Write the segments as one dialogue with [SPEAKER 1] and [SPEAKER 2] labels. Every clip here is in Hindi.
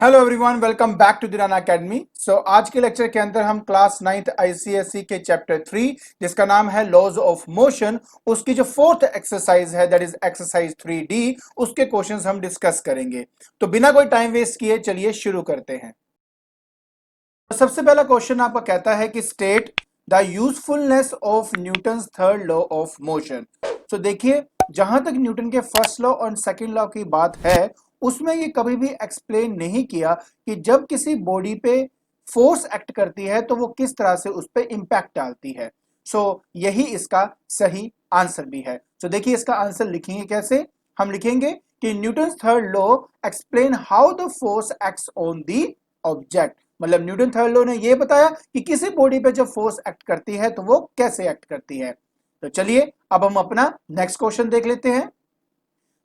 [SPEAKER 1] Hello everyone, welcome back to Dirana Academy. आज के लेक्चर के अंदर हम क्लास 9th आईसीएसई के चैप्टर 3 जिसका नाम है लॉज ऑफ मोशन, उसकी जो फोर्थ एक्सरसाइज है दैट इज एक्सरसाइज 3D, उसके क्वेश्चंस हम डिस्कस करेंगे। तो बिना कोई टाइम वेस्ट किए चलिए शुरू करते हैं। तो सबसे पहला क्वेश्चन आपका कहता है कि state the usefulness of Newton's third law of motion. तो देखिए, जहां तक न्यूटन के फर्स्ट लॉ और सेकंड लॉ की बात है, उसमें ये कभी भी एक्सप्लेन नहीं किया कि जब किसी बॉडी पे फोर्स एक्ट करती है तो वो किस तरह से उस पर इंपैक्ट डालती है। यही इसका सही आंसर भी है। देखिए, इसका आंसर लिखेंगे कैसे। हम लिखेंगे कि Newton third law explain how the force acts on the object. मतलब न्यूटन थर्ड लॉ ने यह बताया कि किसी बॉडी पे जब फोर्स एक्ट करती है तो वो कैसे एक्ट करती है। तो चलिए अब हम अपना नेक्स्ट क्वेश्चन देख लेते हैं।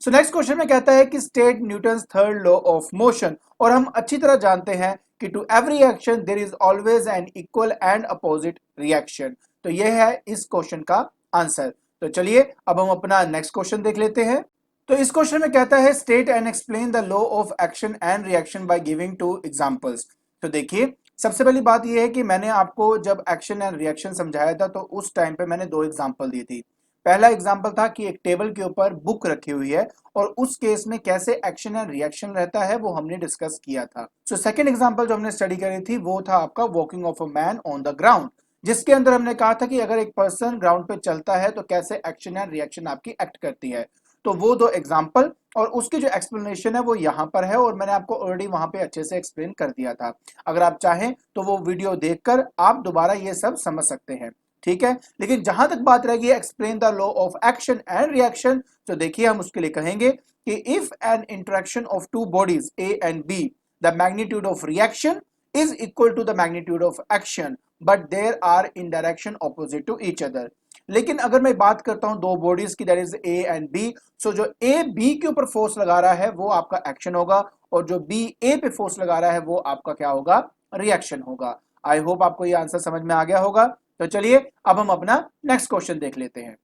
[SPEAKER 1] नेक्स्ट क्वेश्चन में कहता है कि state Newton's third law of motion. और हम अच्छी तरह जानते हैं कि to every action there is always an equal and opposite reaction. तो यह है इस क्वेश्चन का आंसर। तो चलिए अब हम अपना नेक्स्ट क्वेश्चन देख लेते हैं। तो इस क्वेश्चन में कहता है state and explain the law of action and reaction by giving to examples. तो देखिए, सबसे पहली बात यह है कि मैंने आपको जब एक्शन एंड रिएक्शन समझाया था तो उस टाइम पे मैंने दो एग्जांपल दी थी। पहला एग्जांपल था कि एक टेबल के ऊपर बुक रखी हुई है और उस केस में कैसे एक्शन एंड रिएक्शन रहता है वो हमने डिस्कस किया था। सेकंड एग्जांपल जो हमने स्टडी करी थी वो था आपका walking of a man on the ground, जिसके अंदर हमने कहा था कि अगर एक पर्सन ग्राउंड पे चलता है तो कैसे एक्शन एंड रिएक्शन आपकी एक्ट करती है। तो वो दो एग्जांपल और उसकी जो एक्सप्लेनेशन है वो यहाँ पर है और मैंने आपको ऑलरेडी वहां पे अच्छे से एक्सप्लेन कर दिया था। अगर आप चाहें तो वो वीडियो देखकर आप दोबारा ये सब समझ सकते हैं, ठीक है। लेकिन जहां तक बात रहेगी explain the law of action and reaction, तो देखिए हम उसके लिए कहेंगे कि if an interaction of two bodies A and B, the magnitude of reaction is equal to the magnitude of action but there are in direction opposite to each other. लेकिन अगर मैं बात करता हूं दो बॉडीज की that is A and B, जो ए बी के ऊपर फोर्स लगा रहा है वो आपका एक्शन होगा और जो बी ए पे फोर्स लगा रहा है वो आपका क्या होगा, रिएक्शन होगा। आई होप आपको ये आंसर समझ में आ गया होगा। तो चलिए अब हम अपना नेक्स्ट क्वेश्चन देख लेते हैं।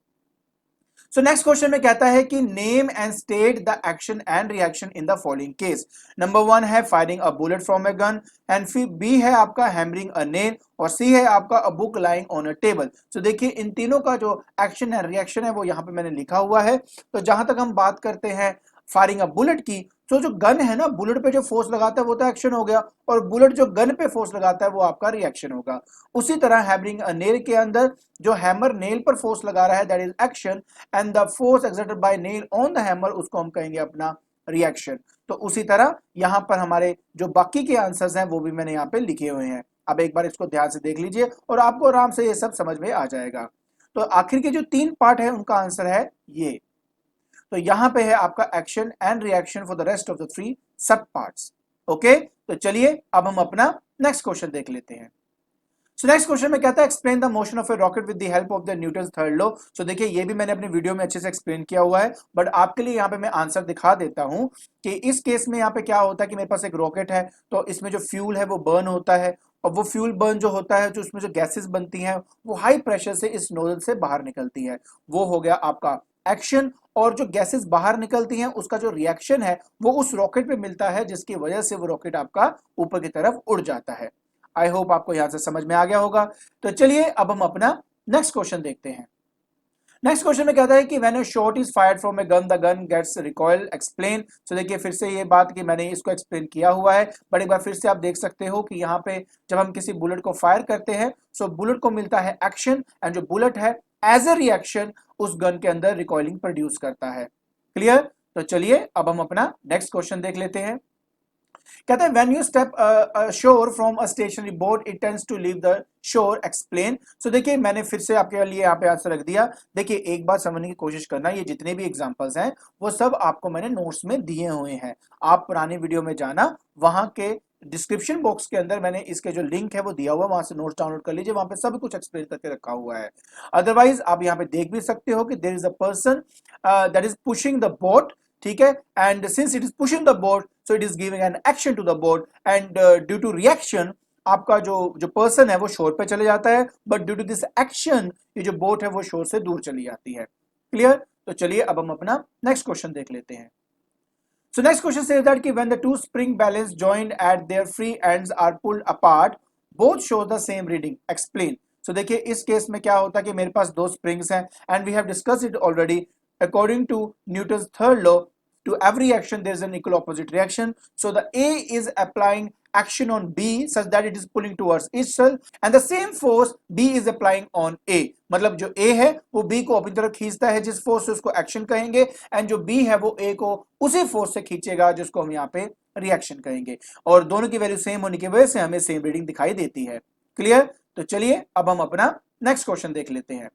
[SPEAKER 1] नेक्स्ट क्वेश्चन में कहता है कि name and state the action and reaction in the following case. Number 1 है firing a bullet from a gun, and फिर बी है आपका हैमरिंग अ नेल, और सी है आपका a book lying on a table. देखिए, इन तीनों का जो एक्शन एंड रिएक्शन है वो यहाँ पे मैंने लिखा हुआ है। तो जहां तक हम बात करते हैं फायरिंग अ बुलेट की, तो जो गन है ना, बुलेट पे जो फोर्स लगाता है वो तो एक्शन हो गया, और बुलेट जो गन पे फोर्स लगाता है वो आपका रिएक्शन होगा। उसी तरह हैमरिंग अ नेल के अंदर जो हैमर नेल पर फोर्स लगा रहा है that is action, and the force exerted by nail on the hammer उसको हम कहेंगे अपना रिएक्शन। तो उसी तरह यहां पर हमारे जो बाकी के आंसर्स हैं वो भी मैंने यहां पे लिखे हुए हैं। अब एक बार इसको ध्यान से देख लीजिए और आपको आराम से ये सब समझ में आ जाएगा। तो आखिर के जो तीन पार्ट है उनका आंसर है ये। तो यहां पे है आपका action and reaction for the rest of the three सब पार्ट्स। ओके, तो चलिए अब हम अपना नेक्स्ट क्वेश्चन देख लेते हैं। नेक्स्ट क्वेश्चन में कहता है explain the motion of A rocket with the help of the Newton's third law. देखिए, ये भी मैंने अपनी वीडियो में अच्छे से एक्सप्लेन किया हुआ है, बट आपके लिए यहाँ पे मैं आंसर दिखा देता हूं कि इस केस में यहाँ पे क्या होता है कि मेरे पास एक रॉकेट है, तो इसमें जो फ्यूल है वो बर्न होता है, और वो फ्यूल बर्न जो होता है, जो उसमें जो गैसेस बनती हैं वो हाई प्रेशर से इस नोजल से बाहर निकलती है। वो हो गया आपका एक्शन, और जो गैसेस बाहर निकलती हैं उसका जो रिएक्शन है वो उस रॉकेट पे मिलता है, जिसकी वजह से वो रॉकेट आपका ऊपर की तरफ उड़ जाता है। आई होप आपको यहां से समझ में आ गया होगा। तो चलिए अब हम अपना नेक्स्ट क्वेश्चन देखते हैं। नेक्स्ट क्वेश्चन में कहता है कि when a shot is fired from a gun the gun gets recoil explain. देखिए, फिर से ये बात कि मैंने इसको एक्सप्लेन किया हुआ है, बट एक बार फिर से आप देख सकते हो कि यहाँ पे जब हम किसी बुलेट को फायर करते हैं बुलेट को मिलता है एक्शन, एंड जो बुलेट है एज अ रिएक्शन उस गन के अंदर रिकॉइलिंग प्रोड्यूस करता है। क्लियर। तो चलिए अब हम अपना नेक्स्ट क्वेश्चन देख लेते हैं। कहता है when you step shore from a stationary boat it tends to leave the shore explain. देखिए, मैंने फिर से आपके लिए यहाँ पे आंसर रख दिया। देखिए, एक बात समझने की कोशिश करना, ये जितने भी एग्जांपल्स हैं वो सब आपको मैंने नोट्स में दिए हुए हैं। आप पुरानी वीडियो में जाना, वहां के डिस्क्रिप्शन बॉक्स के अंदर मैंने इसके जो लिंक है वो दिया हुआ है, वहां से नोट्स डाउनलोड कर लीजिए, वहां पे सब कुछ एक्सप्लेन करके रखा हुआ है। अदरवाइज आप यहाँ पे देख भी सकते हो कि there is a person that is pushing the boat, ठीक है, and since it is pushing the boat so it is giving an action to the boat, and due to reaction आपका जो जो पर्सन है वो शोर पे चले जाता है, but due to this action ये जो बोट है वो शोर से दूर चली जाती है। क्लियर। तो चलिए अब हम अपना नेक्स्ट क्वेश्चन देख लेते हैं। So next question says that कि when the two spring balance joined at their free ends are pulled apart, both show the same reading. Explain. So देखिए इस केस में क्या होता है कि मेरे पास दो springs हैं and we have discussed it already. According to Newton's third law, to every action there is an equal opposite reaction. So the A is applying action on B such that it is pulling towards itself and the same force B is applying on A. मतलब जो A है वो B को अपनी तरफ खींचता है जिस फोर्स से उसको एक्शन कहेंगे एंड जो B है वो A को उसी फोर्स से खींचेगा जिसको हम यहाँ पे रिएक्शन कहेंगे और दोनों की वैल्यू सेम होने की वजह से हमें सेम रीडिंग दिखाई देती है। क्लियर? तो चलिए अब हम अपना नेक्स्ट क्वेश्चन देख लेते हैं।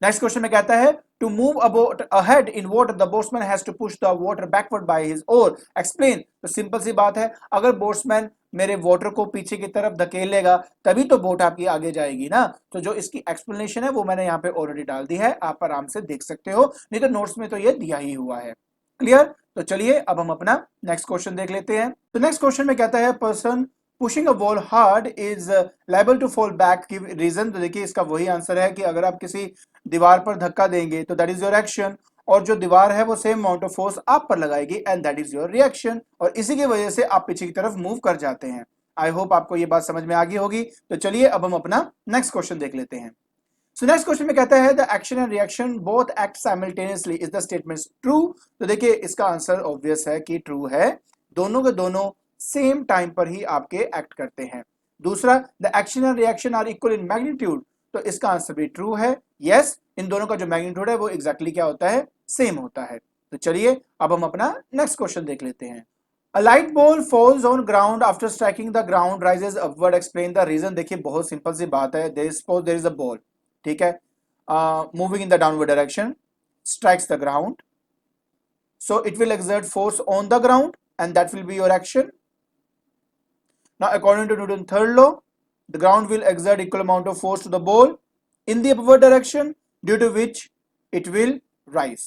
[SPEAKER 1] नेक्स्ट क्वेश्चन में कहता है to move a boat ahead in water the boatsman has to push the water backward by his oar. Explain. तो सिंपल सी बात है, अगर बोट्समैन मेरे वाटर को पीछे की तरफ धकेलेगा तभी तो बोट आपकी आगे जाएगी ना। तो जो इसकी एक्सप्लेनेशन है वो मैंने यहाँ पे ऑलरेडी डाल दी है, आप आराम से देख सकते हो, नहीं तो नोट्स में तो ये दिया ही हुआ है। क्लियर? तो चलिए अब हम अपना नेक्स्ट क्वेश्चन देख लेते हैं। तो नेक्स्ट क्वेश्चन में कहता है person pushing a ball hard is liable to fall back. की रीजन? तो देखिए इसका वही आंसर है कि अगर आप किसी दीवार पर धक्का देंगे तो दैट इज योर एक्शन और जो दीवार है वो सेम अमाउंट ऑफ फोर्स आप पर लगाएगी and that is your reaction और इसी की वजह से आप पीछे की तरफ मूव कर जाते हैं। आई होप आपको ये बात समझ में आ गई होगी। तो चलिए अब हम अपना नेक्स्ट क्वेश्चन देख लेते हैं। सो नेक्स्ट क्वेश्चन में कहता है the action and reaction both act simultaneously, is the statement true? तो देखिए इसका आंसर ऑब्वियस है कि ट्रू है, दोनों के दोनों सेम टाइम पर ही आपके एक्ट करते हैं। दूसरा, the action and reaction are equal in magnitude, तो इसका आंसर भी ट्रू है। यस, इन दोनों का जो मैग्नीट्यूड है वो एग्जैक्टली क्या होता है? सेम होता है। तो चलिए अब हम अपना नेक्स्ट क्वेश्चन देख लेते हैं। A light ball falls on ground after striking the ground rises upward. Explain the reason. देखिए बहुत सिंपल सी बात है। Suppose there is a ball, ठीक है, moving in the downward direction, strikes the ground, so it will exert force on the ground and that will be your action. Now according to Newton's third law, the ground will exert equal amount of force to the ball in the upward direction due to which it will rise.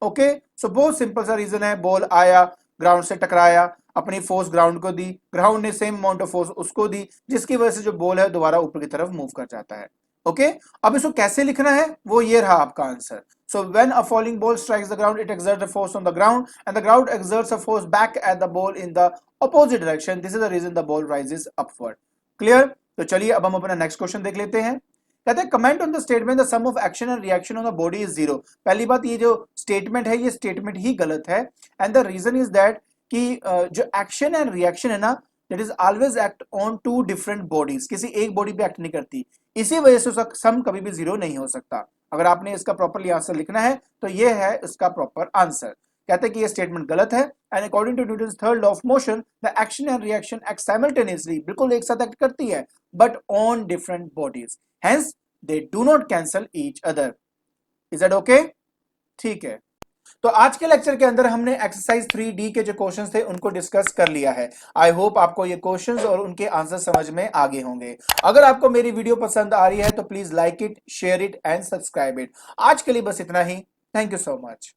[SPEAKER 1] Okay, so बहुत सिंपल सा रीजन है। बॉल आया, ग्राउंड से टकराया, अपनी फोर्स ग्राउंड को दी, ग्राउंड ने सेम अमाउंट ऑफ फोर्स उसको दी, जिसकी वजह से जो बॉल है दोबारा ऊपर की तरफ मूव कर जाता है। ओके, अब इसको कैसे लिखना है वो ये रहा आपका answer. So when a falling ball strikes the ground it exerts a force on the ground and the ground exerts a force back at the ball in the opposite direction, this is the reason the ball rises upward. Clear? तो चलिए अब हम अपना नेक्स्ट क्वेश्चन देख लेते हैं। कहते हैं comment on the statement the sum of action and reaction on the body is zero. पहली बात, ये जो स्टेटमेंट है ये स्टेटमेंट ही गलत है and the reason is that कि जो एक्शन एंड रिएक्शन है ना, that is always act on two different bodies, किसी एक बॉडी पे एक्ट नहीं करती, इसी वजह से उसका सम कभी भी जीरो नहीं हो सकता। अगर आपने इसका प्रॉपरली आंसर लिखना है तो ये है इसका प्रॉपर आंसर। कहते हैं कि ये स्टेटमेंट गलत है and according to Newton's third law of motion the action and reaction act simultaneously, बिल्कुल एक साथ एक्ट करती है but on different bodies, hence they do not cancel each other. Is that okay? ठीक है, तो आज के लेक्चर के अंदर हमने एक्सरसाइज 3D के जो क्वेश्चंस थे उनको डिस्कस कर लिया है। आई होप आपको ये क्वेश्चंस और उनके आंसर समझ में आ गए होंगे। अगर आपको मेरी वीडियो पसंद आ रही है तो please like it, share it and subscribe it. आज के लिए बस इतना ही। Thank you so much.